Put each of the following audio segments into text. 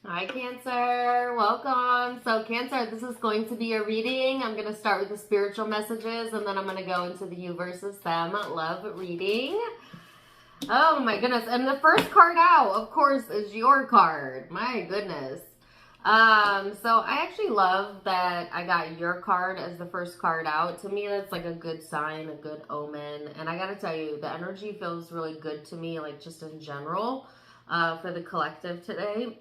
Hi, Cancer. Welcome. So, Cancer, this is going to be a reading. I'm going to start with the spiritual messages, and then I'm going to go into the you versus them love reading. Oh, my goodness. And the first card out, of course, is your card. My goodness. So I actually love that I got your card as the first card out. To me, that's like a good sign, a good omen. And I got to tell you, the energy feels really good to me, like just in general. For the collective today.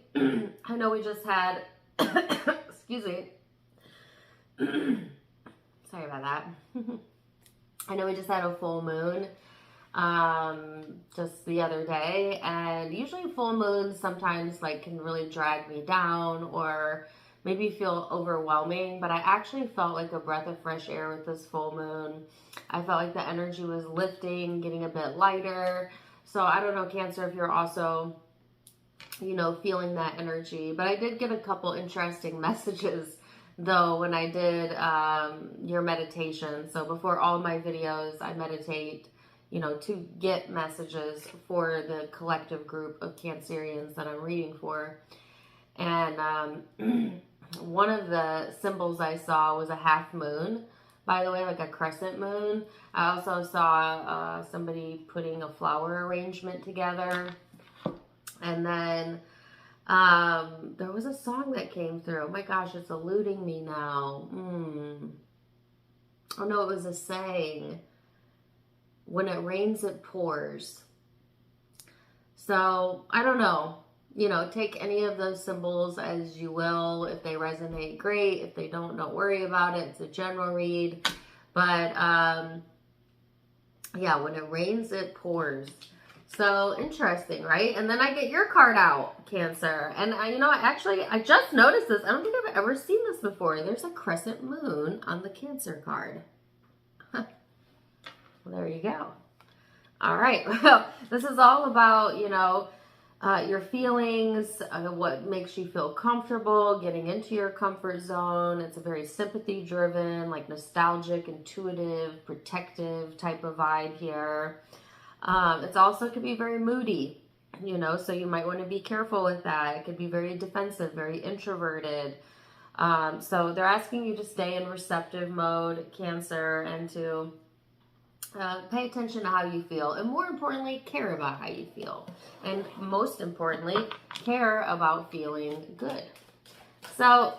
I know we just had, excuse me, sorry about that. I know we just had a full moon just the other day, and usually full moons sometimes like can really drag me down or maybe feel overwhelming, but I actually felt like a breath of fresh air with this full moon. I felt like the energy was lifting, getting a bit lighter. So I don't know, Cancer, if you're also, feeling that energy. But I did get a couple interesting messages, though, when I did your meditation. So before all my videos, I meditate, to get messages for the collective group of Cancerians that I'm reading for. And one of the symbols I saw was a half moon, by the way, like a crescent moon. I also saw somebody putting a flower arrangement together. And then there was a song that came through. Oh my gosh, it's eluding me now. Oh no, it was a saying. When it rains, it pours. So I don't know. Take any of those symbols as you will. If they resonate, great. If they don't worry about it. It's a general read. But yeah, when it rains, it pours. So interesting, right? And then I get your card out, Cancer. And I just noticed this. I don't think I've ever seen this before. There's a crescent moon on the Cancer card. Well, there you go. All right. Well, this is all about, your feelings, what makes you feel comfortable, getting into your comfort zone. It's a very sympathy-driven, like nostalgic, intuitive, protective type of vibe here. It's also could be very moody, so you might want to be careful with that. It could be very defensive, very introverted. So they're asking you to stay in receptive mode, Cancer, and to pay attention to how you feel, and more importantly, care about how you feel, and most importantly, care about feeling good. So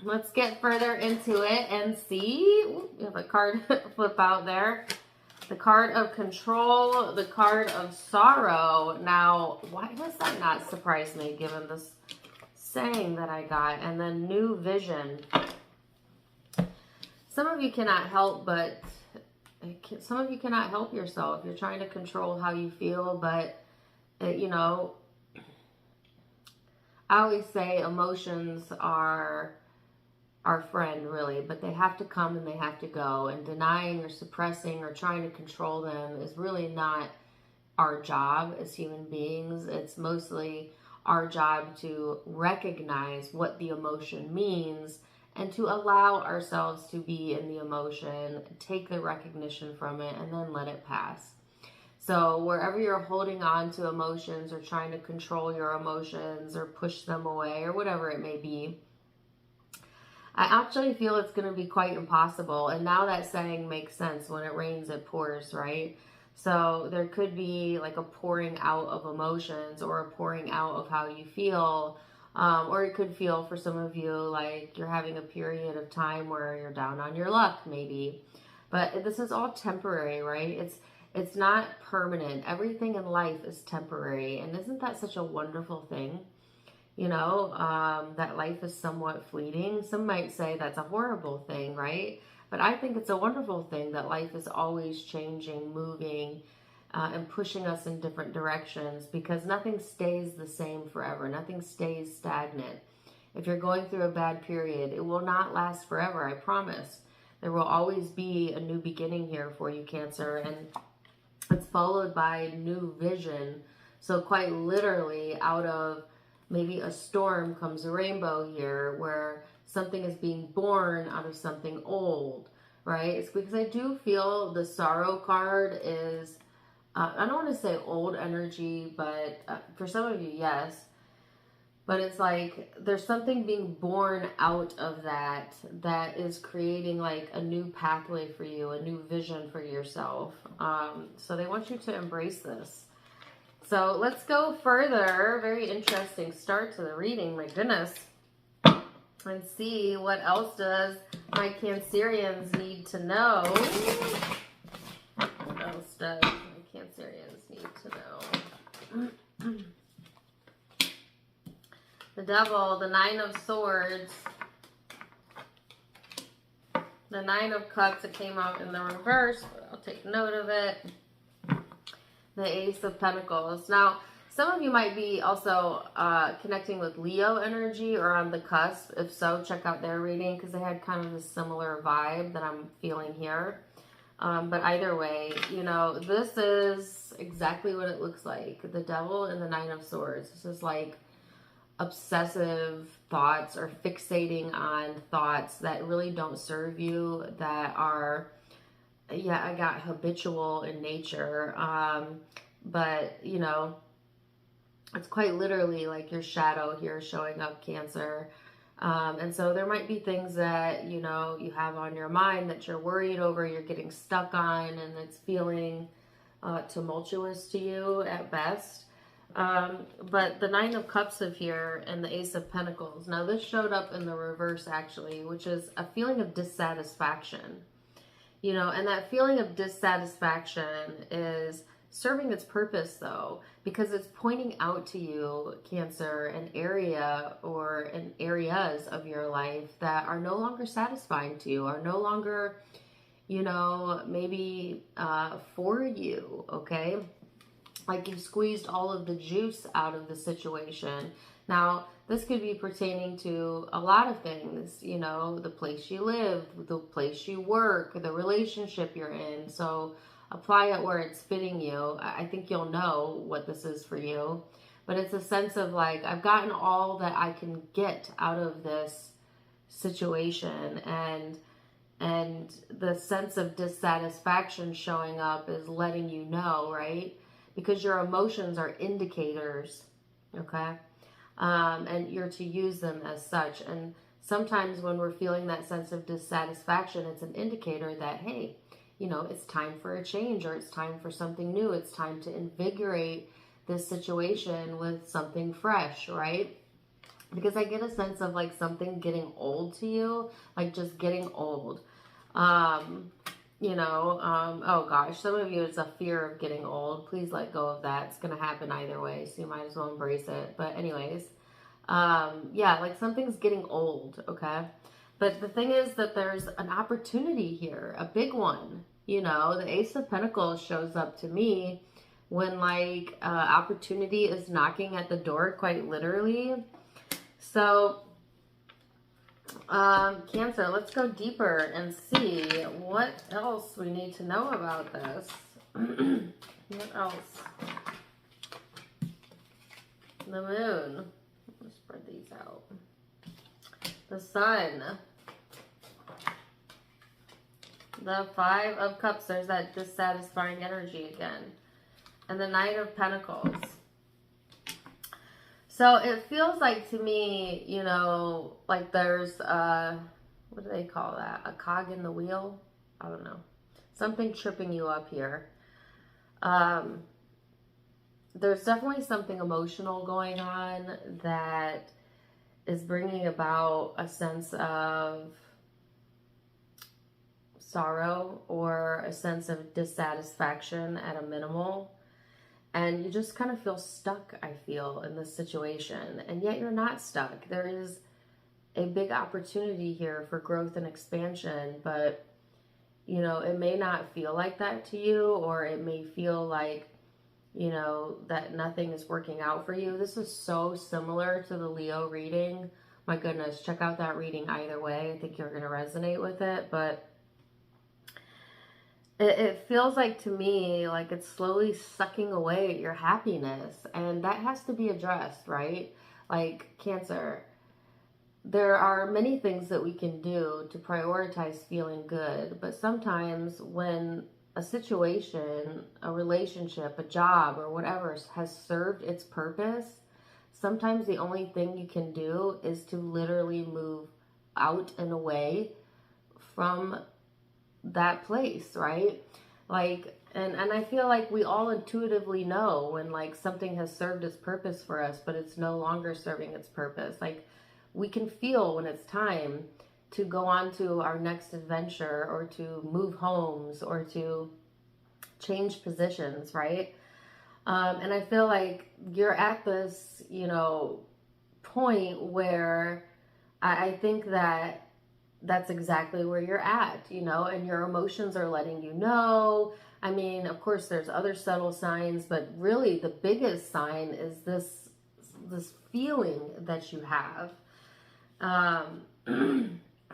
let's get further into it and see. Ooh, we have a card flip out there. The card of control, the card of sorrow. Now, why does that not surprise me given this saying that I got? And then new vision. Some of you cannot help yourself. You're trying to control how you feel, but I always say emotions are our friend, really, but they have to come and they have to go, and denying or suppressing or trying to control them is really not our job as human beings. It's mostly our job to recognize what the emotion means and to allow ourselves to be in the emotion, take the recognition from it, and then let it pass. So wherever you're holding on to emotions or trying to control your emotions or push them away or whatever it may be, I actually feel it's going to be quite impossible. And now that saying makes sense. When it rains, it pours, right? So there could be like a pouring out of emotions or a pouring out of how you feel. Or it could feel for some of you like you're having a period of time where you're down on your luck, maybe. But this is all temporary, right? It's not permanent. Everything in life is temporary. And isn't that such a wonderful thing? That life is somewhat fleeting. Some might say that's a horrible thing, right? But I think it's a wonderful thing that life is always changing, moving, and pushing us in different directions, because nothing stays the same forever. Nothing stays stagnant. If you're going through a bad period, it will not last forever, I promise. There will always be a new beginning here for you, Cancer, and it's followed by new vision. So quite literally, out of maybe a storm comes a rainbow here, where something is being born out of something old, right? It's because I do feel the sorrow card is, I don't want to say old energy, but for some of you, yes. But it's like there's something being born out of that that is creating like a new pathway for you, a new vision for yourself. So they want you to embrace this. So let's go further. Very interesting start to the reading, my goodness. And see what else does my Cancerians need to know. What else does my Cancerians need to know? The Devil, the Nine of Swords, the Nine of Cups, it came out in the reverse, but I'll take note of it. The Ace of Pentacles. Now, some of you might be also connecting with Leo energy or on the cusp. If so, check out their reading because they had kind of a similar vibe that I'm feeling here. But either way, you know, this is exactly what it looks like. The Devil and the Nine of Swords. This is like obsessive thoughts or fixating on thoughts that really don't serve you, that are, yeah, I got habitual in nature. But, you know, it's quite literally like your shadow here showing up, Cancer. And so there might be things that, you know, you have on your mind that you're worried over, you're getting stuck on, and it's feeling tumultuous to you at best. But the Nine of Cups of here and the Ace of Pentacles. Now this showed up in the reverse actually, which is a feeling of dissatisfaction. You know, and that feeling of dissatisfaction is serving its purpose though, because it's pointing out to you, Cancer, an area or an areas of your life that are no longer satisfying to you, are no longer, you know, maybe for you, okay? Like you've squeezed all of the juice out of the situation. Now, this could be pertaining to a lot of things, you know, the place you live, the place you work, the relationship you're in. So apply it where it's fitting you. I think you'll know what this is for you. But it's a sense of like, I've gotten all that I can get out of this situation. And the sense of dissatisfaction showing up is letting you know, right? Because your emotions are indicators, okay? And you're to use them as such. And sometimes when we're feeling that sense of dissatisfaction, it's an indicator that, hey, you know, it's time for a change or it's time for something new. It's time to invigorate this situation with something fresh, right? Because I get a sense of like something getting old to you, like just getting old. You know, oh gosh, some of you, it's a fear of getting old. Please let go of that. It's going to happen either way, so you might as well embrace it. But anyways, yeah, like something's getting old, okay? But the thing is that there's an opportunity here, a big one. You know, the Ace of Pentacles shows up to me when like opportunity is knocking at the door, quite literally. So Cancer, let's go deeper and see what else we need to know about this. What else? The Moon. Let's spread these out. The Sun. The Five of Cups. There's that dissatisfying energy again. And the Knight of Pentacles. So it feels like to me, you know, like there's, what do they call that? A cog in the wheel? I don't know. Something tripping you up here. There's definitely something emotional going on that is bringing about a sense of sorrow or a sense of dissatisfaction at a minimal. And you just kind of feel stuck, I feel, in this situation. And yet you're not stuck. There is a big opportunity here for growth and expansion. But, you know, it may not feel like that to you. Or it may feel like, you know, that nothing is working out for you. This is so similar to the Leo reading. My goodness, check out that reading either way. I think you're going to resonate with it. But it feels like to me like it's slowly sucking away at your happiness, and that has to be addressed, right? Like Cancer, there are many things that we can do to prioritize feeling good, but sometimes when a situation, a relationship, a job, or whatever has served its purpose, sometimes the only thing you can do is to literally move out and away from that place, right? Like, and I feel like we all intuitively know when like something has served its purpose for us, but it's no longer serving its purpose. Like, we can feel when it's time to go on to our next adventure, or to move homes, or to change positions, right? And I feel like you're at this, point where I think that that's exactly where you're at, and your emotions are letting you know. I mean, of course, there's other subtle signs, but really the biggest sign is this feeling that you have.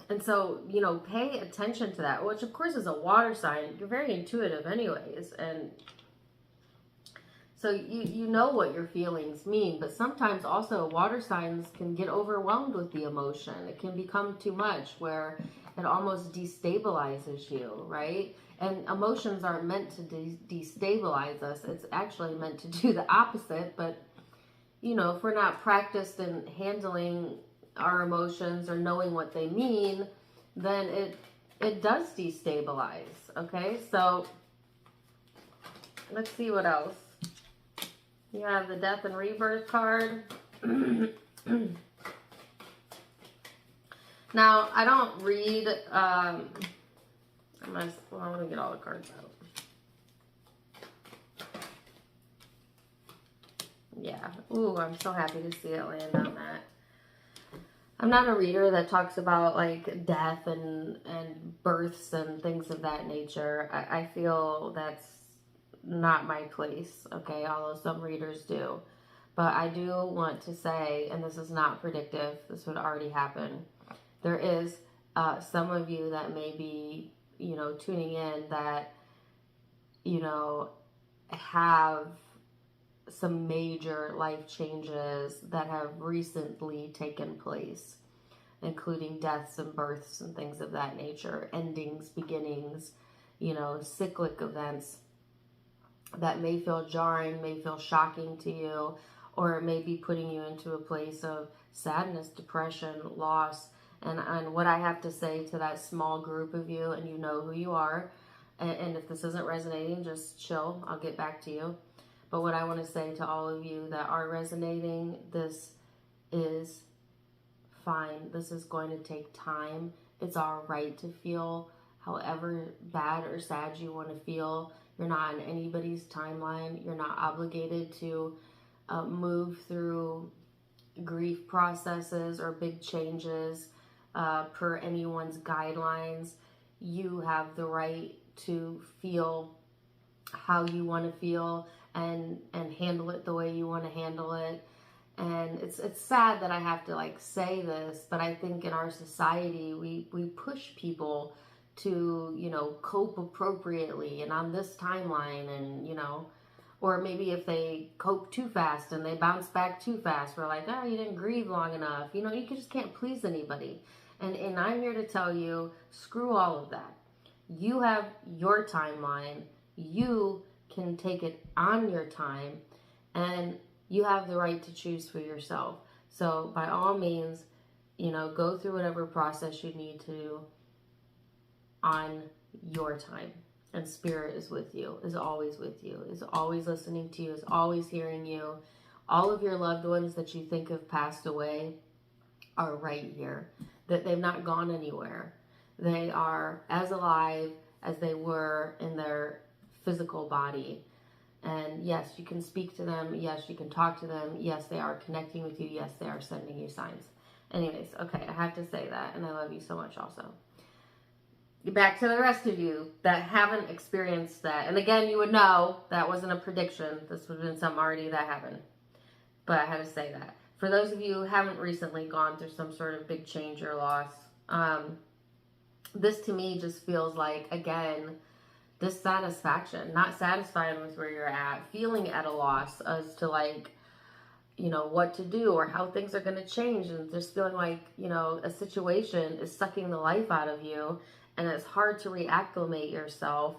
And so, pay attention to that, which of course is a water sign. You're very intuitive anyways. And so you know what your feelings mean, but sometimes also water signs can get overwhelmed with the emotion. It can become too much where it almost destabilizes you, right? And emotions aren't meant to destabilize us. It's actually meant to do the opposite. But, if we're not practiced in handling our emotions or knowing what they mean, then it does destabilize, okay? So let's see what else. You have the Death and Rebirth card. Now, I don't read, I'm going to get all the cards out. Yeah. Ooh, I'm so happy to see it land on that. I'm not a reader that talks about like death and births and things of that nature. I feel that's not my place, okay, although some readers do. But I do want to say, and this is not predictive, this would already happen. There is some of you that may be, tuning in that, have some major life changes that have recently taken place, including deaths and births and things of that nature, endings, beginnings, cyclic events that may feel jarring, may feel shocking to you, or it may be putting you into a place of sadness, depression, loss. And what I have to say to that small group of you, and you know who you are, and if this isn't resonating, just chill, I'll get back to you. But what I want to say to all of you that are resonating, this is fine. This is going to take time. It's all right to feel however bad or sad you want to feel. You're not on anybody's timeline. You're not obligated to move through grief processes or big changes per anyone's guidelines. You have the right to feel how you want to feel and handle it the way you want to handle it. And it's sad that I have to like say this, but I think in our society we push people to cope appropriately and on this timeline, and or maybe if they cope too fast and they bounce back too fast, we're like, oh, you didn't grieve long enough. You just can't please anybody. And I'm here to tell you, screw all of that. You have your timeline. You can take it on your time, and you have the right to choose for yourself. So by all means, go through whatever process you need to on your time. And Spirit is with you, is always with you, is always listening to you, is always hearing you. All of your loved ones that you think have passed away are right here. That they've not gone anywhere. They are as alive as they were in their physical body. And yes, you can speak to them. Yes, you can talk to them. Yes, they are connecting with you. Yes, they are sending you signs. Anyways, okay, I have to say that, and I love you so much also. Back to the rest of you that haven't experienced that. And again, you would know that wasn't a prediction. This would have been something already that happened. But I had to say that. For those of you who haven't recently gone through some sort of big change or loss, this to me just feels like, again, dissatisfaction, not satisfied with where you're at, feeling at a loss as to like, what to do or how things are going to change, and just feeling like, a situation is sucking the life out of you, and it's hard to reacclimate yourself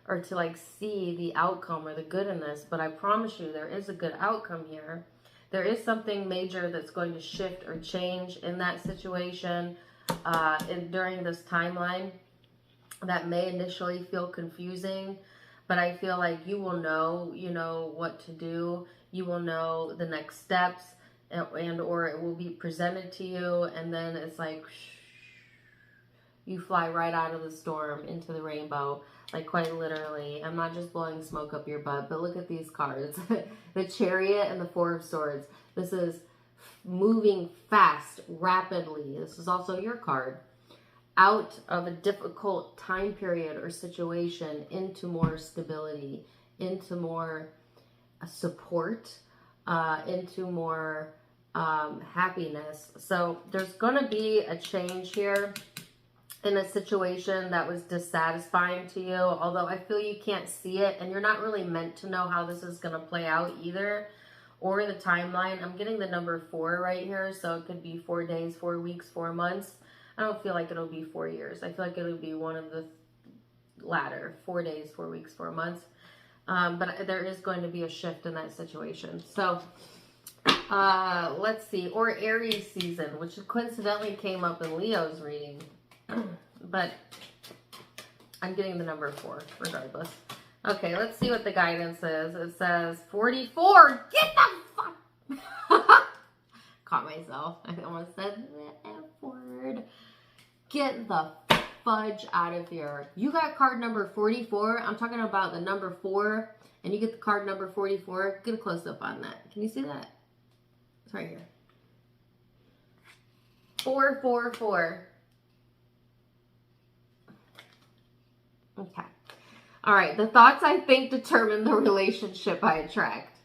or to like see the outcome or the good in this. But I promise you there is a good outcome here. There is something major that's going to shift or change in that situation during this timeline that may initially feel confusing, but I feel like you will know, what to do. You will know the next steps, and or it will be presented to you, and then it's like you fly right out of the storm into the rainbow, like quite literally. I'm not just blowing smoke up your butt, but look at these cards. The Chariot and the Four of Swords. This is moving fast, rapidly. This is also your card. Out of a difficult time period or situation into more stability, into more support, into more happiness. So there's going to be a change here in a situation that was dissatisfying to you, although I feel you can't see it, and you're not really meant to know how this is going to play out either, or the timeline. I'm getting the number 4 right here, so it could be 4 days, 4 weeks, 4 months. I don't feel like it'll be 4 years. I feel like it'll be one of the latter, 4 days, 4 weeks, 4 months. But there is going to be a shift in that situation. So let's see, or Aries season, which coincidentally came up in Leo's reading. But I'm getting the number 4 regardless. Okay, let's see what the guidance is. It says 44. Get the fuck. Caught myself. I almost said the F word. Get the fudge out of here. You got card number 44. I'm talking about the number 4, and you get the card number 44. Get a close up on that. Can you see that? It's right here. 444. Okay. All right. The thoughts I think determine the relationship I attract.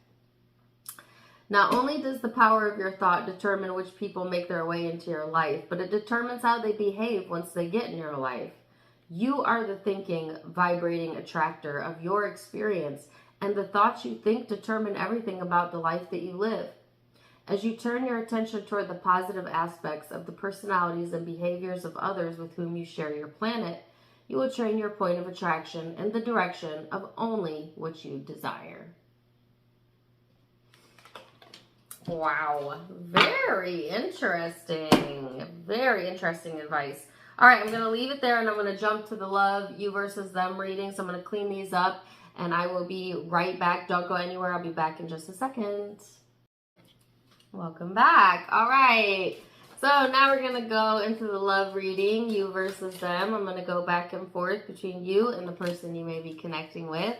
Not only does the power of your thought determine which people make their way into your life, but it determines how they behave once they get in your life. You are the thinking, vibrating attractor of your experience, and the thoughts you think determine everything about the life that you live. As you turn your attention toward the positive aspects of the personalities and behaviors of others with whom you share your planet, you will train your point of attraction in the direction of only what you desire. Wow. Very interesting. Very interesting advice. All right, I'm going to leave it there, and I'm going to jump to the love, you versus them reading. So I'm going to clean these up, and I will be right back. Don't go anywhere. I'll be back in just a second. Welcome back. All right. So now we're going to go into the love reading, you versus them. I'm going to go back and forth between you and the person you may be connecting with.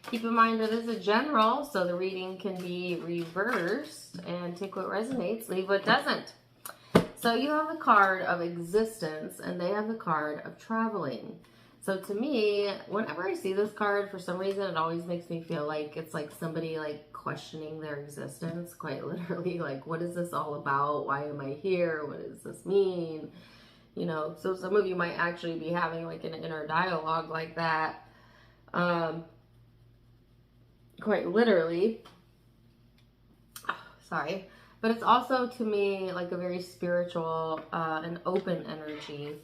Keep in mind that it's a general, so the reading can be reversed, and take what resonates, leave what doesn't. So you have the card of existence, and they have the card of traveling. So to me, whenever I see this card, for some reason, it always makes me feel like it's like somebody like questioning their existence, quite literally, like, what is this all about? Why am I here? What does this mean? You know, so some of you might actually be having like an inner dialogue like that, quite literally. Sorry. But it's also, to me, like a very spiritual and open energy.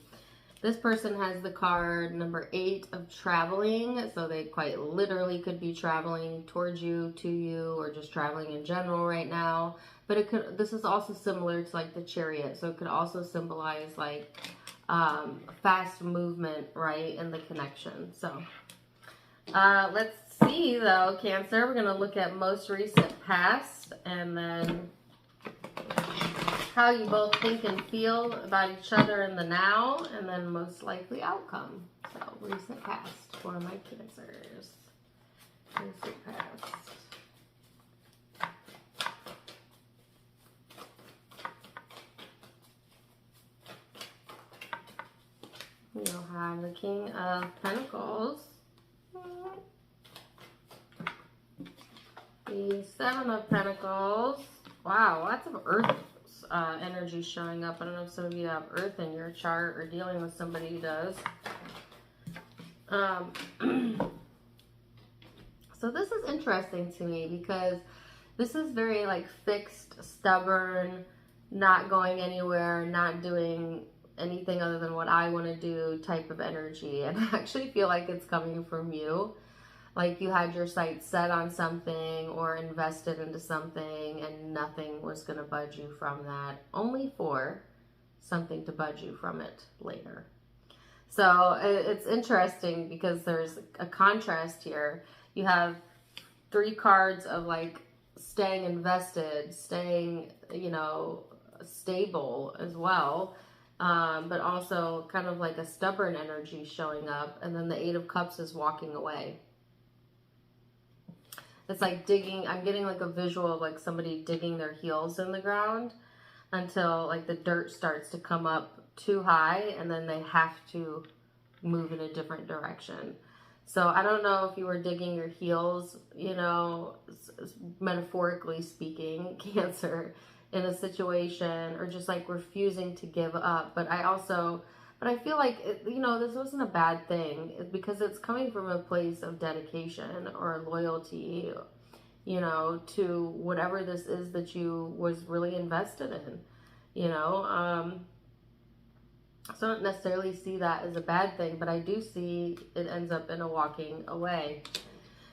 This person has the card number 8 of traveling. So they quite literally could be traveling towards you, to you, or just traveling in general right now. But it could, this is also similar to like the Chariot. So it could also symbolize like fast movement, right, in the connection. So let's see though, Cancer. We're going to look at most recent past, and then how you both think and feel about each other in the now, and then most likely outcome. So recent past for my Cancers. Recent past. You'll have the King of Pentacles, the 7 of Pentacles. Wow, lots of Earth energy showing up. I don't know if some of you have Earth in your chart or dealing with somebody who does. So this is interesting to me because this is very like fixed, stubborn, not going anywhere, not doing anything other than what I want to do type of energy. And I actually feel like it's coming from you. Like you had your sights set on something or invested into something and nothing was going to budge you from that, only for something to budge you from it later. So it's interesting because there's a contrast here. You have 3 cards of like staying invested, staying, you know, stable as well. But also kind of like a stubborn energy showing up. And then the 8 of Cups is walking away. It's like digging. I'm getting like a visual of like somebody digging their heels in the ground until like the dirt starts to come up too high, and then they have to move in a different direction. So I don't know if you were digging your heels, you know, metaphorically speaking, Cancer, in a situation, or just like refusing to give up. But I feel like, you know, this wasn't a bad thing because it's coming from a place of dedication or loyalty, you know, to whatever this is that you was really invested in, you know. So I don't necessarily see that as a bad thing, but I do see it ends up in a walking away.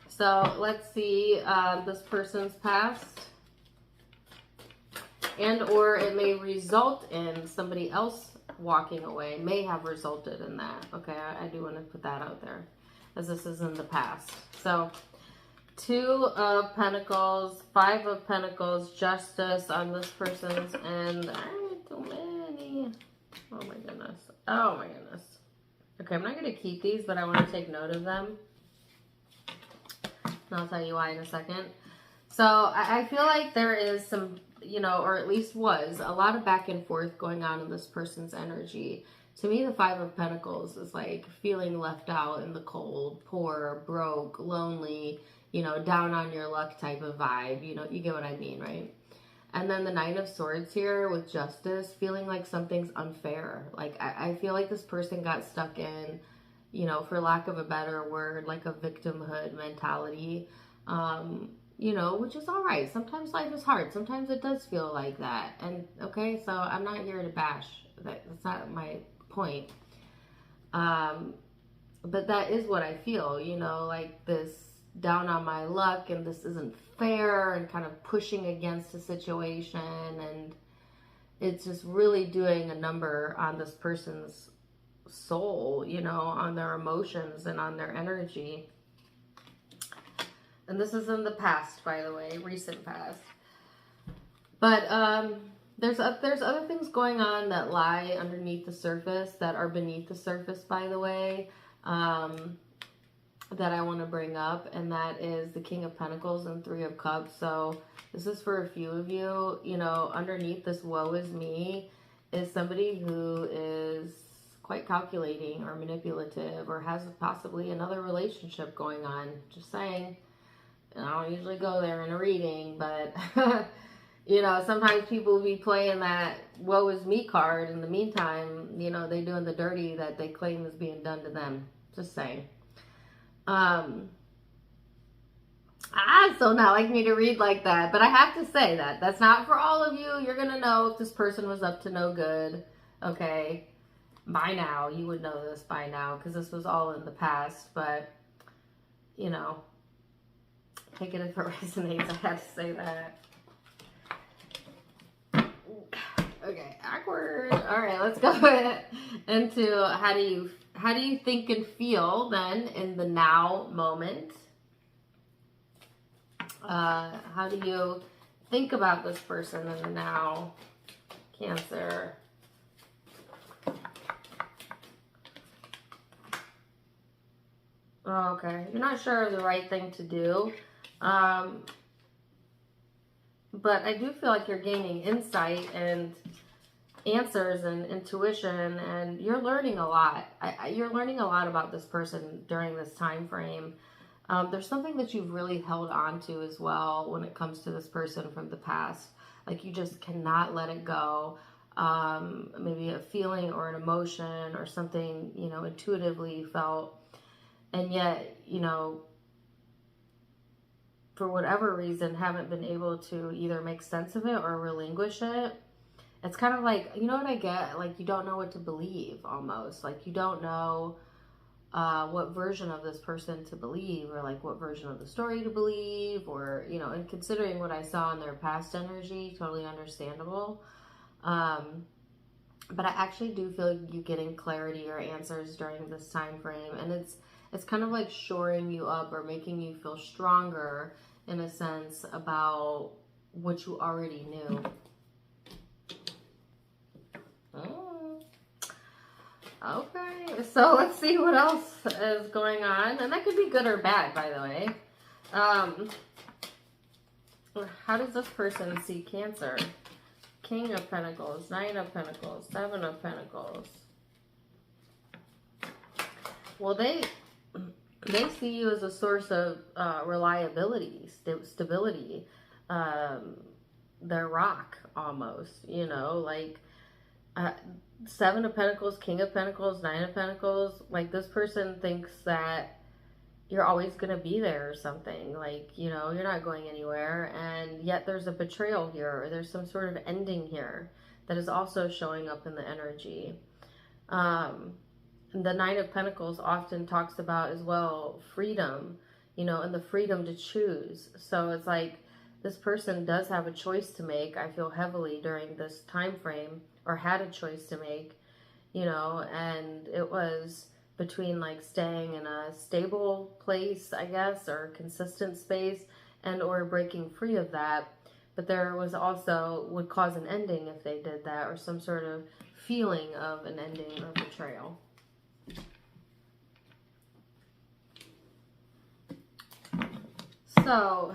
So let's see this person's past, and or it may result in somebody else walking away, may have resulted in that. Okay, I do want to put that out there as this is in the past. So 2 of Pentacles, 5 of Pentacles, Justice on this person's end. Too many. Oh my goodness. Oh my goodness. Okay, I'm not going to keep these, but I want to take note of them. And I'll tell you why in a second. So I feel like there is some, you know, or at least was a lot of back and forth going on in this person's energy. To me, the 5 of Pentacles is like feeling left out in the cold, poor, broke, lonely, you know, down on your luck type of vibe. You know, you get what I mean, right? And then the 9 of Swords here with Justice, feeling like something's unfair. Like, I feel like this person got stuck in, you know, for lack of a better word, like a victimhood mentality, you know, which is all right. Sometimes life is hard. Sometimes it does feel like that. And, okay, so I'm not here to bash. That's not my point. But that is what I feel, you know, like this down on my luck and this isn't fair and kind of pushing against a situation, and it's just really doing a number on this person's soul, you know, on their emotions and on their energy. And this is in the past, by the way, recent past. But there's other things going on that lie underneath the surface, that are beneath the surface, by the way, that I want to bring up, and that is the King of Pentacles and 3 of Cups. So this is for a few of you. You know, underneath this woe is me is somebody who is quite calculating or manipulative or has possibly another relationship going on. Just saying. And I don't usually go there in a reading, but you know, sometimes people will be playing that woe is me card. In the meantime, you know, they doing the dirty that they claim is being done to them. Just saying. So not like me to read like that, but I have to say that that's not for all of you. You're gonna know if this person was up to no good. Okay, by now you would know this by now because this was all in the past. But you know, take it if it resonates. I had to say that. Okay, awkward. All right, let's go into how do you think and feel then in the now moment? How do you think about this person in the now, Cancer? Oh, okay, you're not sure of the right thing to do. But I do feel like you're gaining insight and answers and intuition, and you're learning a lot. You're learning a lot about this person during this time frame. There's something that you've really held on to as well when it comes to this person from the past. Like you just cannot let it go. Maybe a feeling or an emotion or something, you know, intuitively felt, and yet, you know, for whatever reason, haven't been able to either make sense of it or relinquish it. It's kind of like, you know what I get? Like, you don't know what to believe, almost. Like, you don't know what version of this person to believe, or like what version of the story to believe, or, you know, and considering what I saw in their past energy, totally understandable. But I actually do feel you getting clarity or answers during this time frame, and it's kind of like shoring you up or making you feel stronger in a sense about what you already knew. Oh. Okay, so let's see what else is going on, and that could be good or bad, by the way. How does this person see Cancer? King of Pentacles, Nine of Pentacles, Seven of Pentacles. Well, they see you as a source of reliability, stability. Their rock, almost, you know, like Seven of Pentacles, King of Pentacles, Nine of Pentacles. Like, this person thinks that you're always going to be there or something. Like, you know, you're not going anywhere. And yet there's a betrayal here, or there's some sort of ending here that is also showing up in the energy. The Nine of Pentacles often talks about as well freedom, you know, and the freedom to choose. So it's like this person does have a choice to make, I feel heavily, during this time frame, or had a choice to make, you know, and it was between like staying in a stable place, I guess, or consistent space, and or breaking free of that. But there was also, would cause an ending if they did that, or some sort of feeling of an ending or betrayal. So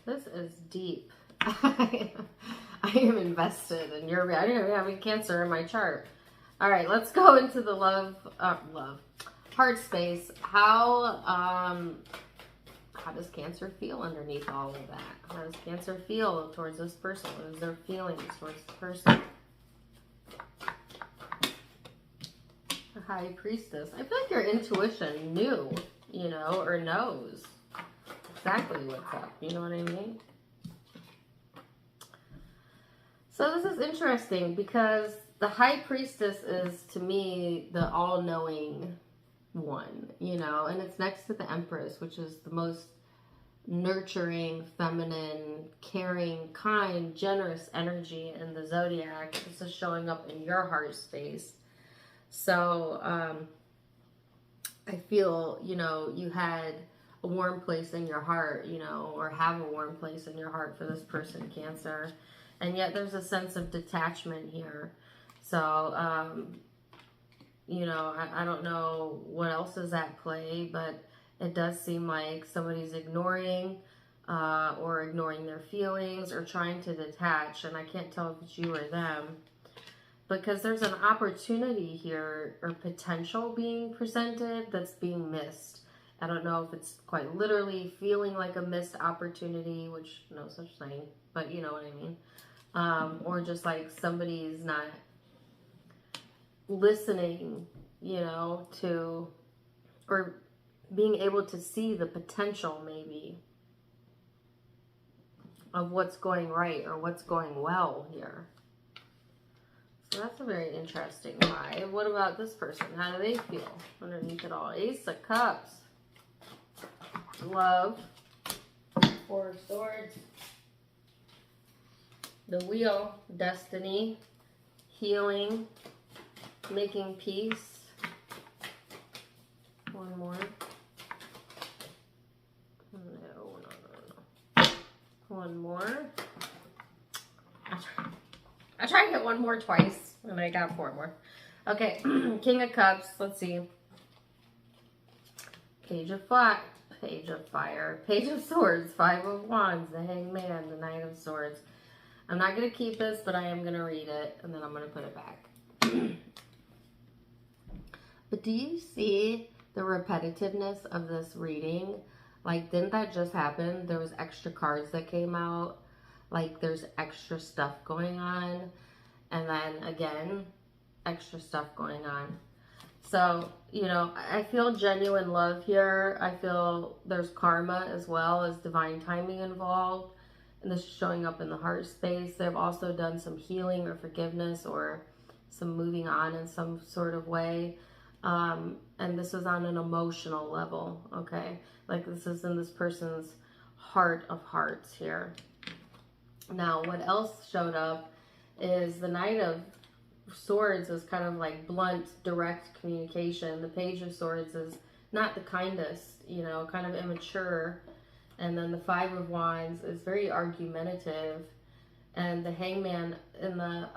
this is deep. I am invested in your, I don't even have any Cancer in my chart. All right, let's go into the heart space. How does Cancer feel underneath all of that? How does Cancer feel towards this person? What is their feelings towards this person? The High Priestess. I feel like your intuition knew, you know, or knows exactly what's up. You know what I mean? So this is interesting because the High Priestess is, to me, the all-knowing one, you know, and it's next to the Empress, which is the most nurturing, feminine, caring, kind, generous energy in the zodiac. This is showing up in your heart space. So I feel, you know, you had a warm place in your heart, you know, or have a warm place in your heart for this person, Cancer. And yet there's a sense of detachment here. So, you know, I don't know what else is at play, but it does seem like somebody's ignoring or ignoring their feelings or trying to detach. And I can't tell if it's you or them, because there's an opportunity here or potential being presented that's being missed. I don't know if it's quite literally feeling like a missed opportunity, which no such thing, but you know what I mean. Or just like somebody's not listening, you know, to, or being able to see the potential maybe of what's going right or what's going well here. So that's a very interesting vibe. What about this person? How do they feel underneath it all? Ace of Cups, Love, Four of Swords, the Wheel, Destiny, Healing, Making Peace. One more. No. One more. I tried to get one more twice, and I got four more. Okay, King of Cups. Let's see. Page of Fire, Page of Swords, Five of Wands, the Hangman, the Knight of Swords. I'm not going to keep this, but I am going to read it, and then I'm going to put it back. But do you see the repetitiveness of this reading? Like, didn't that just happen? There was extra cards that came out. Like, there's extra stuff going on. And then, again, extra stuff going on. So, you know, I feel genuine love here. I feel there's karma as well as divine timing involved. And this is showing up in the heart space. They've also done some healing or forgiveness or some moving on in some sort of way. And this is on an emotional level, okay? Like this is in this person's heart of hearts here. Now, what else showed up is the Knight of Swords is kind of like blunt, direct communication. The Page of Swords is not the kindest, you know, kind of immature. And then the Five of Wands is very argumentative. And the Hangman in the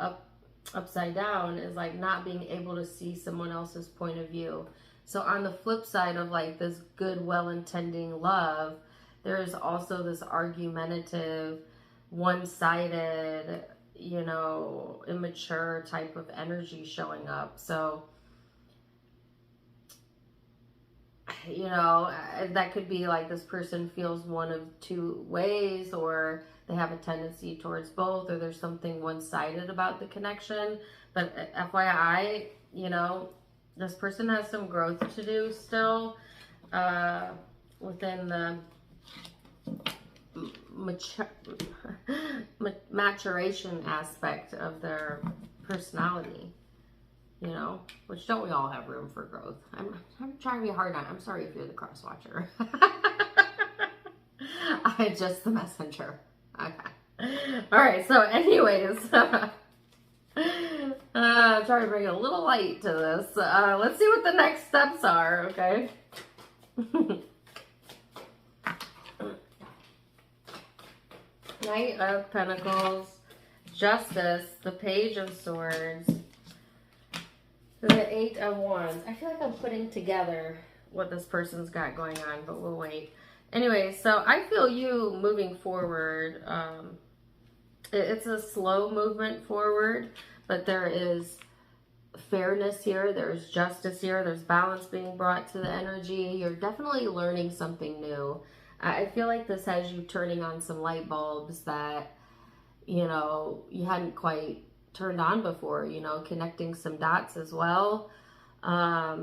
upside down is like not being able to see someone else's point of view. So on the flip side of like this good, well-intending love, there is also this argumentative, one-sided, you know, immature type of energy showing up. So, you know, that could be like this person feels one of two ways, or they have a tendency towards both, or there's something one-sided about the connection. But FYI, you know, this person has some growth to do still within the maturation aspect of their personality, you know, which don't we all have room for growth? I'm trying to be hard on. I'm sorry if you're the cross watcher. I'm just the messenger. Okay. All right. So anyways, I'm trying to bring a little light to this. Let's see what the next steps are. Okay. Knight of Pentacles, Justice, the Page of Swords, the Eight of Wands. I feel like I'm putting together what this person's got going on, but we'll wait. Anyway, so I feel you moving forward. It's a slow movement forward, but there is fairness here. There's justice here. There's balance being brought to the energy. You're definitely learning something new. I feel like this has you turning on some light bulbs that, you know, you hadn't quite turned on before, you know, connecting some dots as well. I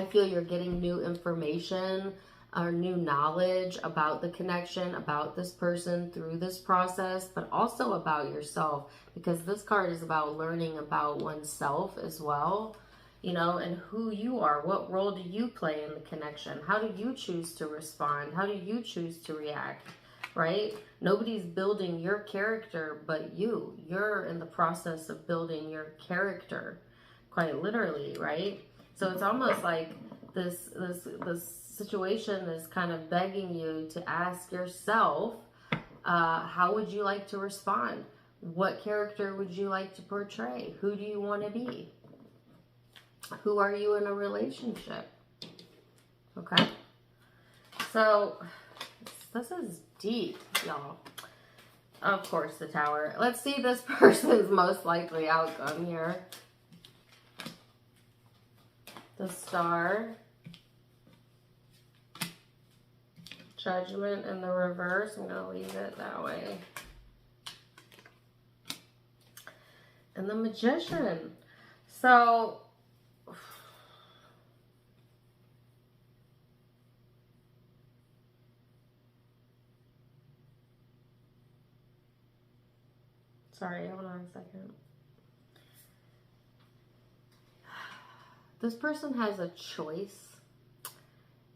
feel you're getting new information or new knowledge about the connection, about this person through this process, but also about yourself, because this card is about learning about oneself as well. You know, and who you are. What role do you play in the connection? How do you choose to respond? How do you choose to react, right? Nobody's building your character but you. You're in the process of building your character, quite literally, right? So it's almost like this situation is kind of begging you to ask yourself, how would you like to respond? What character would you like to portray? Who do you want to be? Who are you in a relationship? Okay. So, this is deep, y'all. Of course, the Tower. Let's see this person's most likely outcome here. The Star. Judgment in the reverse. I'm going to leave it that way. And the Magician. So, sorry, hold on a second. This person has a choice,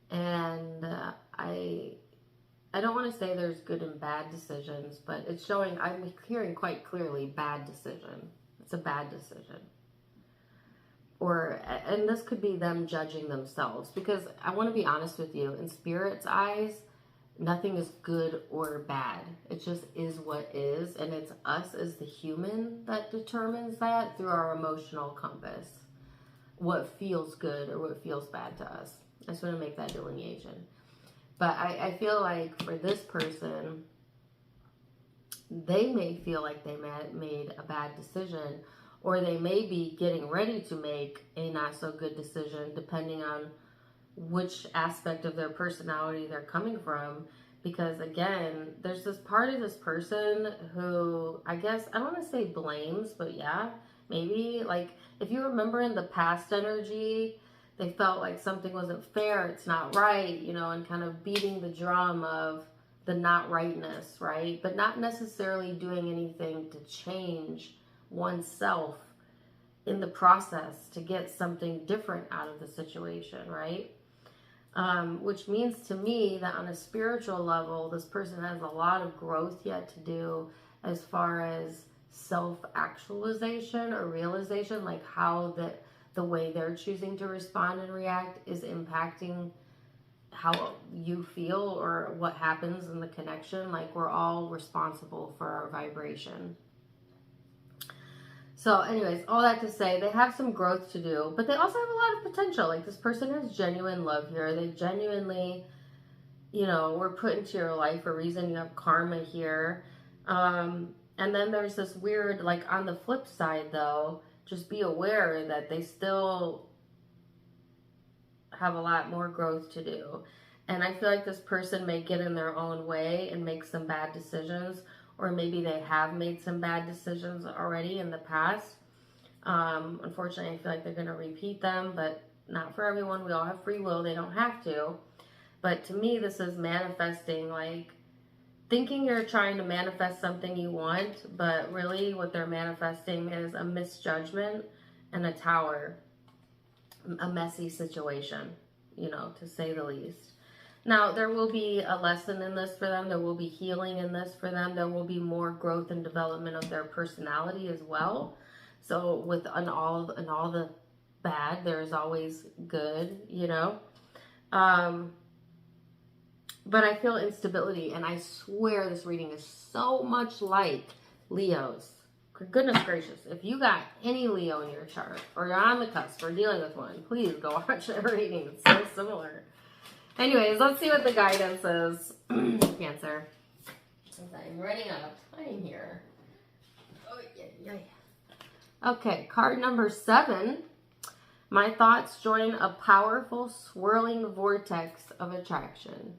and I don't want to say there's good and bad decisions, but it's showing, I'm hearing quite clearly, bad decision. It's a bad decision. And this could be them judging themselves, because I want to be honest with you, in Spirit's eyes, nothing is good or bad. It just is what is, and it's us as the human that determines that through our emotional compass. What feels good or what feels bad to us. I just want to make that delineation. But I feel like for this person, they may feel like they made a bad decision, or they may be getting ready to make a not so good decision, depending on which aspect of their personality they're coming from. Because again, there's this part of this person who, I guess, I don't want to say blames, but yeah, maybe, like, if you remember in the past energy, they felt like something wasn't fair, it's not right, you know, and kind of beating the drum of the not rightness, right? But not necessarily doing anything to change oneself in the process to get something different out of the situation, right? Which means to me that on a spiritual level, this person has a lot of growth yet to do as far as self-actualization or realization, like how the way they're choosing to respond and react is impacting how you feel or what happens in the connection. Like, we're all responsible for our vibration. So anyways, all that to say, they have some growth to do, but they also have a lot of potential. Like, this person has genuine love here. They genuinely, you know, were put into your life for a reason. You have karma here. And then there's this weird, like, on the flip side though, just be aware that they still have a lot more growth to do. And I feel like this person may get in their own way and make some bad decisions, or maybe they have made some bad decisions already in the past. Unfortunately, I feel like they're going to repeat them, but not for everyone. We all have free will. They don't have to. But to me, this is manifesting, like thinking you're trying to manifest something you want, but really what they're manifesting is a misjudgment and a tower, a messy situation, you know, to say the least. Now, there will be a lesson in this for them. There will be healing in this for them. There will be more growth and development of their personality as well. So with all the bad, there's always good, you know. But I feel instability, and I swear this reading is so much like Leo's. Goodness gracious, if you got any Leo in your chart, or you're on the cusp, or dealing with one, please go watch that reading. It's so similar. Anyways, let's see what the guidance is. Cancer. I'm running out of time here. Oh, yeah. Okay, card number 7. My thoughts join a powerful swirling vortex of attraction.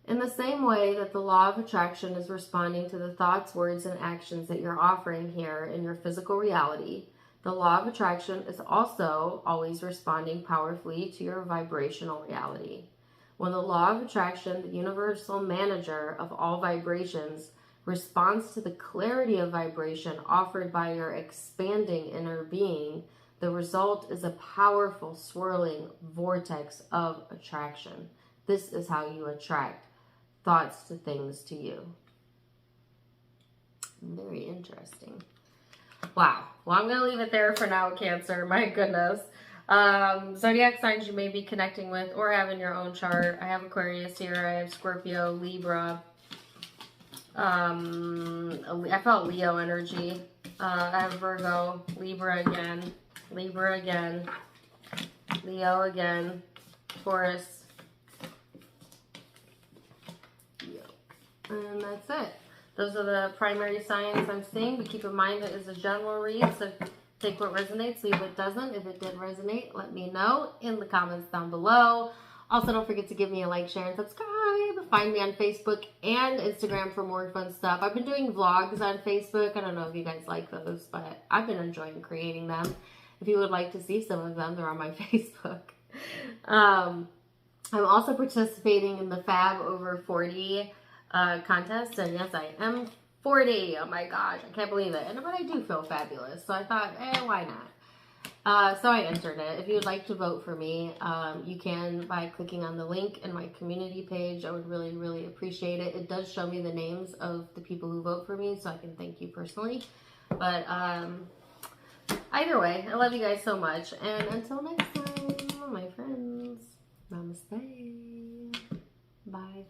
In the same way that the law of attraction is responding to the thoughts, words, and actions that you're offering here in your physical reality, the law of attraction is also always responding powerfully to your vibrational reality. When the law of attraction, the universal manager of all vibrations, responds to the clarity of vibration offered by your expanding inner being, the result is a powerful swirling vortex of attraction. This is how you attract thoughts to things to you. Very interesting. Wow. Well, I'm going to leave it there for now, Cancer. My goodness. Zodiac signs you may be connecting with or have in your own chart. I have Aquarius here. I have Scorpio, Libra. I felt Leo energy. I have Virgo, Libra again, Leo again, Taurus. And that's it. Those are the primary signs I'm seeing, but keep in mind that it's a general read, so take what resonates, leave what doesn't. If it did resonate, let me know in the comments down below. Also, don't forget to give me a like, share, and subscribe. Find me on Facebook and Instagram for more fun stuff. I've been doing vlogs on Facebook. I don't know if you guys like those, but I've been enjoying creating them. If you would like to see some of them, they're on my Facebook. I'm also participating in the Fab Over 40 contest, and yes, I am 40. Oh my gosh, I can't believe it. But I do feel fabulous, so I thought, why not? So I entered it. If you would like to vote for me, you can by clicking on the link in my community page. I would really, really appreciate it. It does show me the names of the people who vote for me, so I can thank you personally. But either way, I love you guys so much, and until next time, my friends, namaste. Bye.